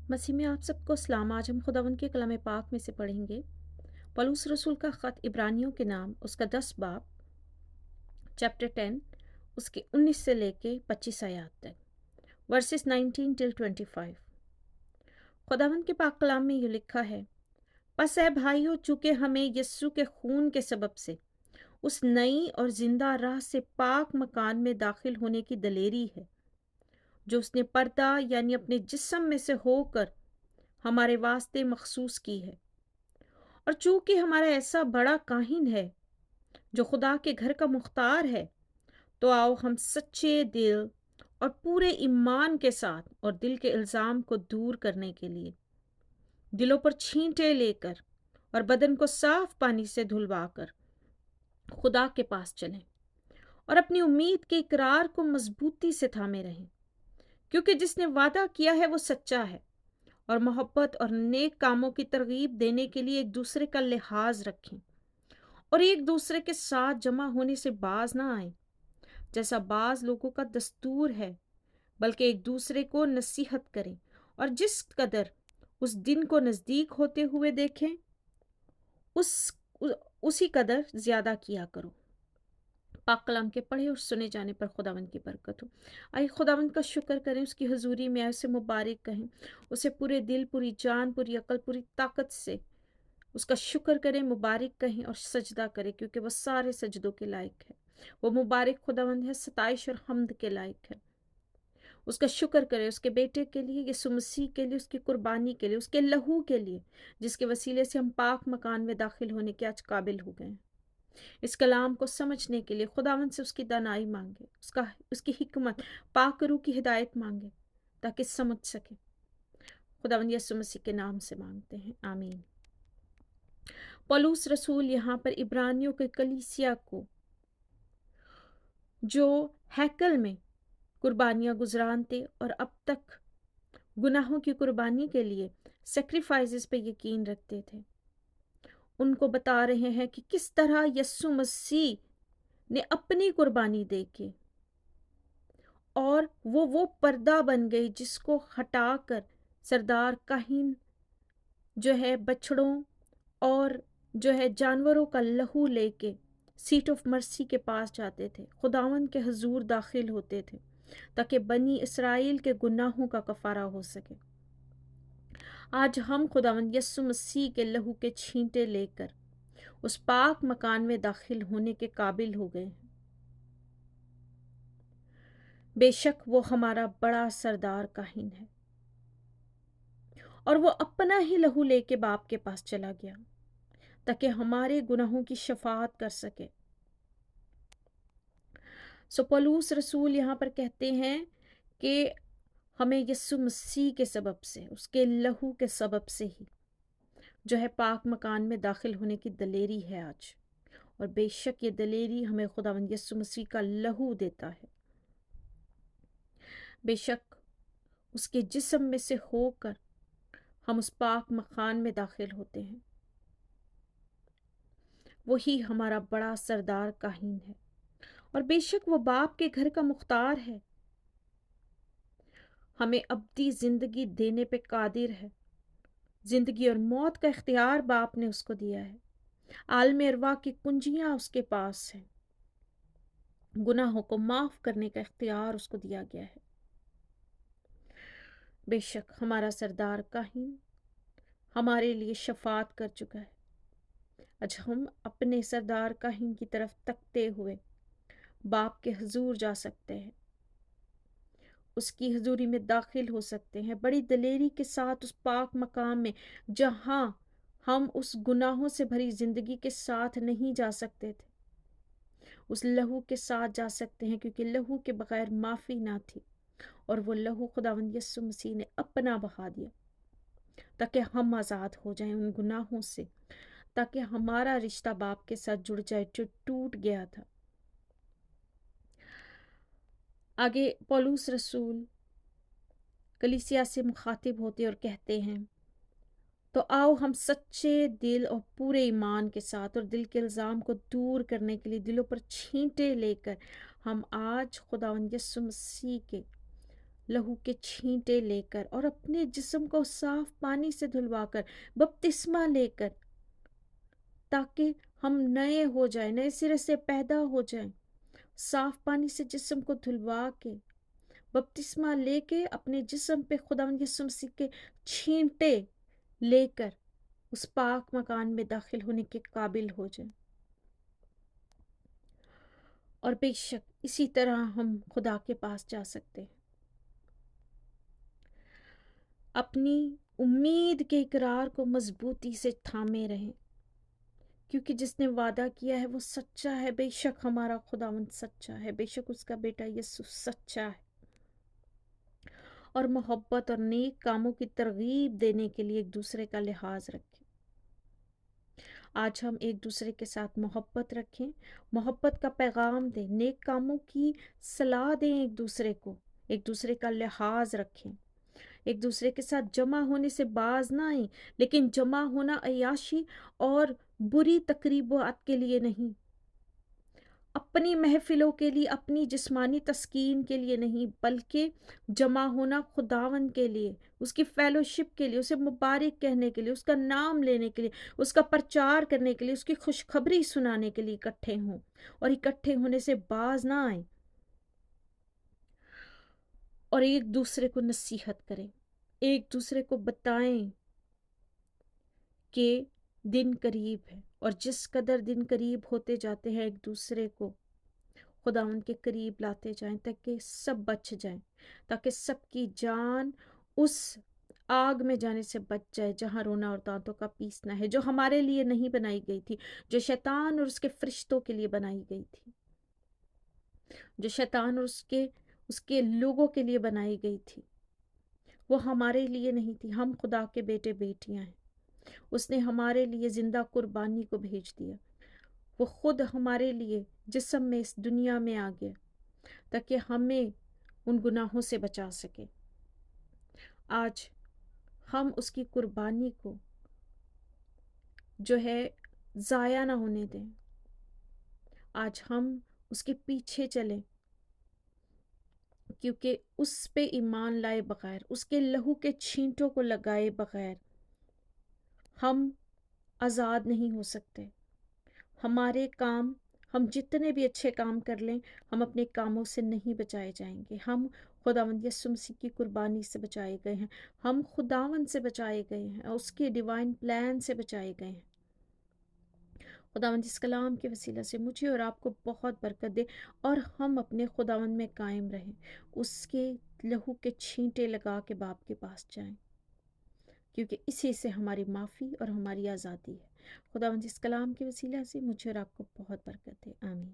मसीह में आप सबको सलाम। आज हम खुदावंद के कलाम पाक में से पढ़ेंगे पौलुस रसूल का ख़त इब्रानियों के नाम, उसका 10 बाब, चैप्टर 10, उसके 19 से लेके 25 आयात तक, वर्सेस 19 टिल 25। खुदावंद के पाक कलाम में ये लिखा है, बस है भाइयों, चूंकि हमें यस्सु के खून के सबब से उस नई और जिंदा राह से पाक मकान में दाखिल होने की दलेरी है जो उसने पर्दा यानी अपने जिस्म में से होकर हमारे वास्ते मखसूस की है। और चूंकि हमारा ऐसा बड़ा काहिन है जो खुदा के घर का मुख्तार है, तो आओ हम सच्चे दिल और पूरे ईमान के साथ और दिल के इल्ज़ाम को दूर करने के लिए दिलों पर छींटे लेकर और बदन को साफ पानी से धुलवाकर खुदा के पास चलें और अपनी उम्मीद के इकरार को मजबूती से थामे रहें, क्योंकि जिसने वादा किया है वो सच्चा है। और मोहब्बत और नेक कामों की तरगीब देने के लिए एक दूसरे का लिहाज रखें और एक दूसरे के साथ जमा होने से बाज ना आए, जैसा बाज लोगों का दस्तूर है, बल्कि एक दूसरे को नसीहत करें। और जिस कदर उस दिन को नज़दीक होते हुए देखें, उस उ, उसी कदर ज़्यादा किया करो। पाक कलाम के पढ़े और सुने जाने पर खुदावंद की बरकत हो। आइए खुदावंद का शुक्र करें, उसकी हजूरी में आए, उसे मुबारक कहें, उसे पूरे दिल, पूरी जान, पूरी अकल, पूरी ताकत से उसका शुक्र करें, मुबारक कहें और सजदा करें, क्योंकि वह सारे सजदों के लायक है। वो मुबारक खुदावंद है, सताइश और हम्द के लायक है। उसका शुक्र करें उसके बेटे के लिए, यीशु मसीह के लिए, उसकी कुर्बानी के लिए, उसके लहू के लिए, जिसके वसीले से हम पाक मकान में दाखिल होने के आज काबिल हो गए हैं। इस कलाम को समझने के लिए खुदावंद से उसकी दानाई मांगे, उसकी हिकमत, पाक रूह की हिदायत मांगे, ताकि समझ सके। खुदावंद यीशु मसीह के नाम से मांगते हैं, आमीन। पौलुस रसूल यहाँ पर इब्रानियों के कलीसिया को, जो हैकल में कुर्बानियाँ गुजरानते और अब तक गुनाहों की कुर्बानी के लिए सेक्रीफाइसेस पे यकीन रखते थे, उनको बता रहे हैं कि किस तरह यस्सु मसीह ने अपनी कुर्बानी दे के और वो पर्दा बन गई जिसको हटाकर सरदार काहिन जो है बछड़ों और जो है जानवरों का लहू लेके सीट ऑफ मर्सी के पास जाते थे, खुदावंद के हजूर दाखिल होते थे, ताकि बनी इसराइल के गुनाहों का कफारा हो सके। आज हम खुदावंद यस्सु मसीह के लहू के छींटे लेकर उस पाक मकान में दाखिल होने के काबिल हो गए हैं। बेशक वो हमारा बड़ा सरदार काहिन है और वो अपना ही लहू लेके बाप के पास चला गया ताकि हमारे गुनाहों की शफाअत कर सके। सो पौलुस रसूल यहाँ पर कहते हैं कि हमें यीशु मसीह के सबब से, उसके लहू के सबब से ही जो है पाक मकान में दाखिल होने की दलेरी है आज। और बेशक ये दलेरी हमें खुदावंद यीशु मसीह का लहू देता है। बेशक उसके जिस्म में से होकर हम उस पाक मकान में दाखिल होते हैं। वही हमारा बड़ा सरदार काहिन है और बेशक वो बाप के घर का मुख्तार है, हमें अब्दी जिंदगी देने पे कादिर है। जिंदगी और मौत का इख्तियार बाप ने उसको दिया है। आलम अरवा की कुंजियां उसके पास हैं। गुनाहों को माफ करने का इख्तियार उसको दिया गया है। बेशक हमारा सरदार काहिन हमारे लिए शफात कर चुका है। आज हम अपने सरदार काहिन की तरफ तकते हुए बाप के हजूर जा सकते हैं, उसकी हजूरी में दाखिल हो सकते हैं बड़ी दलेरी के साथ उस पाक मकाम में, जहां हम उस गुनाहों से भरी जिंदगी के साथ नहीं जा सकते थे, उस लहू के साथ जा सकते हैं, क्योंकि लहू के बगैर माफ़ी ना थी। और वो लहू खुदावंद यीशु मसीह ने अपना बहा दिया ताकि हम आज़ाद हो जाएं उन गुनाहों से, ताकि हमारा रिश्ता बाप के साथ जुड़ जाए जो टूट गया था। आगे पौलुस रसूल कलीसिया से मुखातिब होते और कहते हैं, तो आओ हम सच्चे दिल और पूरे ईमान के साथ और दिल के इल्ज़ाम को दूर करने के लिए दिलों पर छींटे लेकर हम आज खुदावंद यीशु मसीह के लहू के छींटे लेकर और अपने जिस्म को साफ पानी से धुलवाकर बपतिस्मा लेकर, ताकि हम नए हो जाएं, नए सिरे से पैदा हो जाएं। साफ पानी से जिस्म को धुलवा के बपतिस्मा लेके अपने जिस्म पे खुदावंद यीशु मसीह के छींटे लेकर उस पाक मकान में दाखिल होने के काबिल हो जाएं। और बेशक इसी तरह हम खुदा के पास जा सकते हैं। अपनी उम्मीद के इकरार को मजबूती से थामे रहें, क्योंकि जिसने वादा किया है वो सच्चा है। बेशक हमारा खुदावंद सच्चा है, बेशक उसका बेटा यीशु सच्चा है। और मोहब्बत और नेक कामों की तरगीब देने के लिए एक दूसरे का लिहाज रखें। आज हम एक दूसरे के साथ मोहब्बत रखें, मोहब्बत का पैगाम दें, नेक कामों की सलाह दें, एक दूसरे का लिहाज रखें, एक दूसरे के साथ जमा होने से बाज ना आए, लेकिन जमा होना अय्याशी और बुरी तकरीबात के लिए नहीं, अपनी महफिलों के लिए, अपनी जिस्मानी तस्कीन के लिए नहीं, बल्कि जमा होना खुदावन के लिए, उसकी फेलोशिप के लिए, उसे मुबारक कहने के लिए, उसका नाम लेने के लिए, उसका प्रचार करने के लिए, उसकी खुशखबरी सुनाने के लिए इकट्ठे हों और इकट्ठे होने से बाज ना आए। और एक दूसरे को नसीहत करें, एक दूसरे को बताएं कि दिन करीब है, और जिस कदर दिन करीब होते जाते हैं एक दूसरे को खुदा उनके करीब लाते जाएं, ताकि सब बच जाएं, ताकि सबकी जान उस आग में जाने से बच जाए जहां रोना और दांतों का पीसना है, जो हमारे लिए नहीं बनाई गई थी, जो शैतान और उसके फरिश्तों के लिए बनाई गई थी, जो शैतान और उसके लोगों के लिए बनाई गई थी। वो हमारे लिए नहीं थी। हम खुदा के बेटे बेटियां हैं। उसने हमारे लिए जिंदा कुर्बानी को भेज दिया। वो खुद हमारे लिए जिस्म में इस दुनिया में आ गया ताकि हमें उन गुनाहों से बचा सके। आज हम उसकी कुर्बानी को जो है ज़ाया ना होने दें। आज हम उसके पीछे चलें, क्योंकि उस पे ईमान लाए बगैर, उसके लहू के छींटों को लगाए बगैर हम आज़ाद नहीं हो सकते। हमारे काम, हम जितने भी अच्छे काम कर लें, हम अपने कामों से नहीं बचाए जाएंगे। हम खुदावंद यीशु मसीह की कुर्बानी से बचाए गए हैं। हम खुदावंद से बचाए गए हैं, उसके डिवाइन प्लान से बचाए गए हैं। खुदावंद इस कलाम के वसीला से मुझे और आपको बहुत बरकत दे, और हम अपने खुदावंद में कायम रहें, उसके लहू के छींटे लगा के बाप के पास जाएं, क्योंकि इसी से हमारी माफ़ी और हमारी आज़ादी है। खुदावंद इस कलाम के वसीला से मुझे और आपको बहुत बरकत दे। आमीन।